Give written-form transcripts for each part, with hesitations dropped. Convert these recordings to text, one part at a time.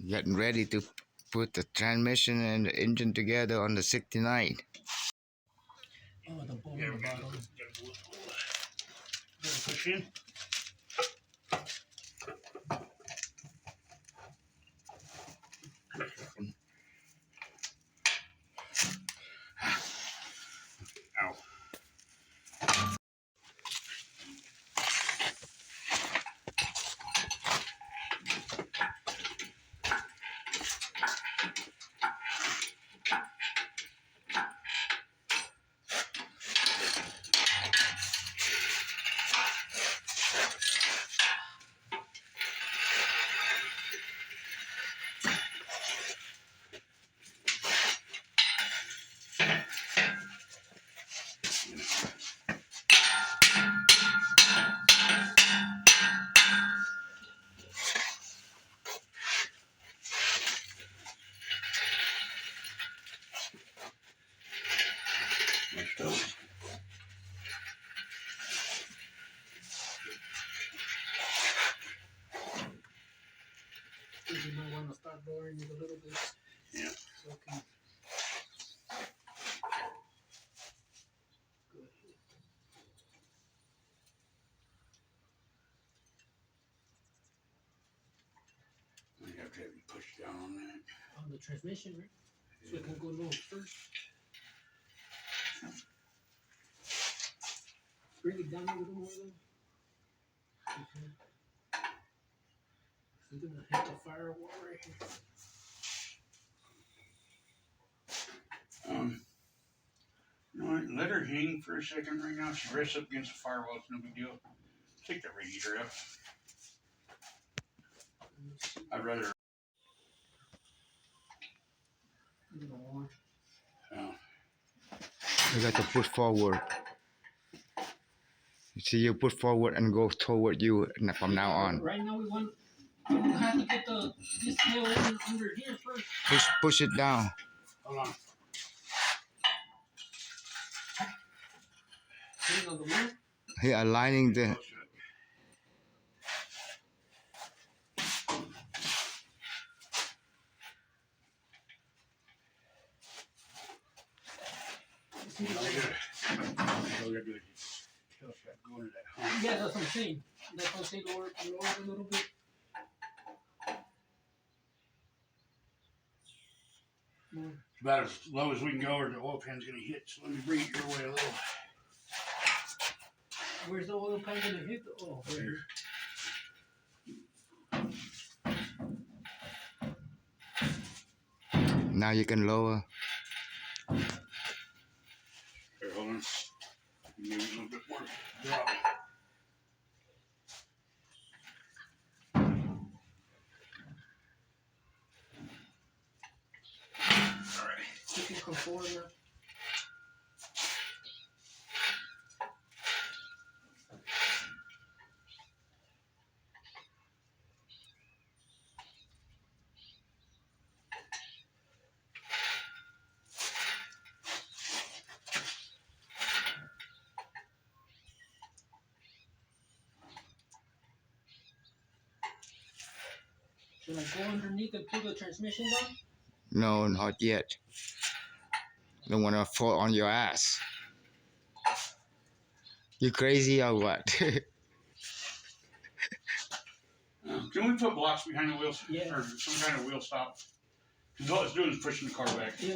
Getting ready to put the transmission and the engine together on the 69. Oh, the bolt in the bottom. Push in. Ow. You might want to start lowering it a little bit. Yeah. So okay. Good. We have to have you push down on that. On the transmission, right? So it can go low first. Bring it down a little more though. Okay. You're gonna hit the firewall right here. You know what? Let her hang for a second right now. She rests up against the firewall. It's no big deal. Take that radiator out. I'd rather. You got to push forward. You see, you put forward and go toward you from now on. Right now we have to get this tail under here first. Push it down. Hold on. Put it on the wheel. Here, aligning the. Yeah, that's what I'm saying. That's what I'm saying. Lower it a little bit. More. It's about as low as we can go, or the oil pan's gonna hit. So let me bring it your way a little. Where's the oil pan gonna hit? Oh, Here. Now you can lower. Here, hold on. Maybe a little bit more. Drop. Alright. You can come forward now. Should I go underneath and pull the transmission down? No, not yet. Don't want to fall on your ass. You crazy or what? Can we put blocks behind the wheels? Yeah. Or some kind of wheel stop? Because all it's doing is pushing the car back. Yeah.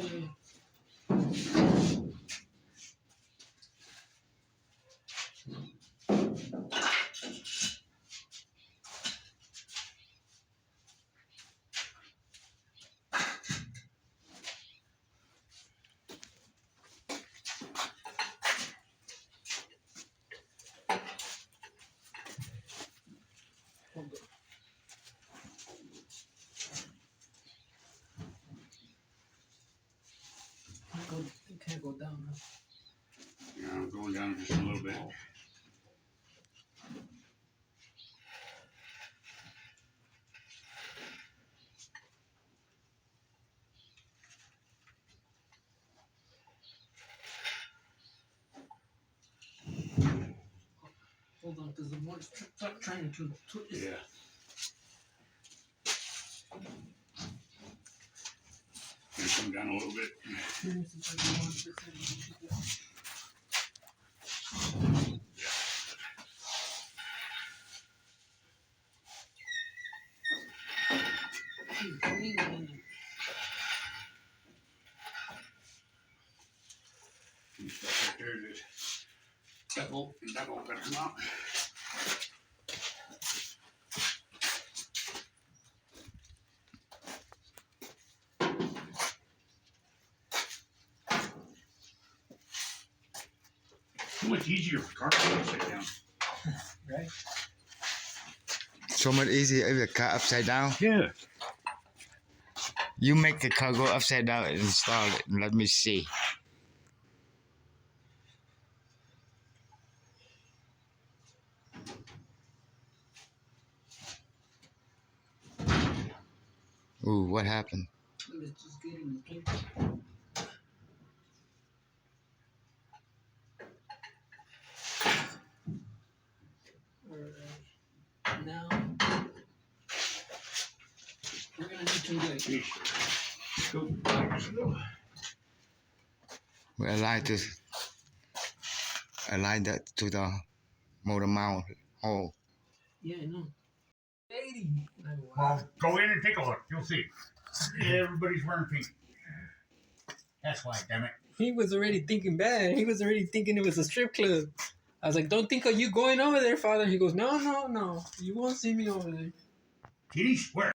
You can't go down, huh? Yeah, I'm going down just a little bit. Hold on, because the motor's trying to twist. Yeah. to come down a little bit. And stuff right there, just that won't better come out. So much easier for cars to sit down. Right? So much easier if the car upside down. Yeah. You make the car go upside down and install it. Let me see. Ooh, what happened? Let's just get in the place. Alright. Now we're gonna need to like We align that to the motor mount hole. yeah, I know. 80. Well, go in and take a look. You'll see. Everybody's wearing pink. That's why, damn it. He was already thinking bad. He was already thinking it was a strip club. I was like, don't think of you going over there, Father. He goes, no. You won't see me over there. Kitties, where?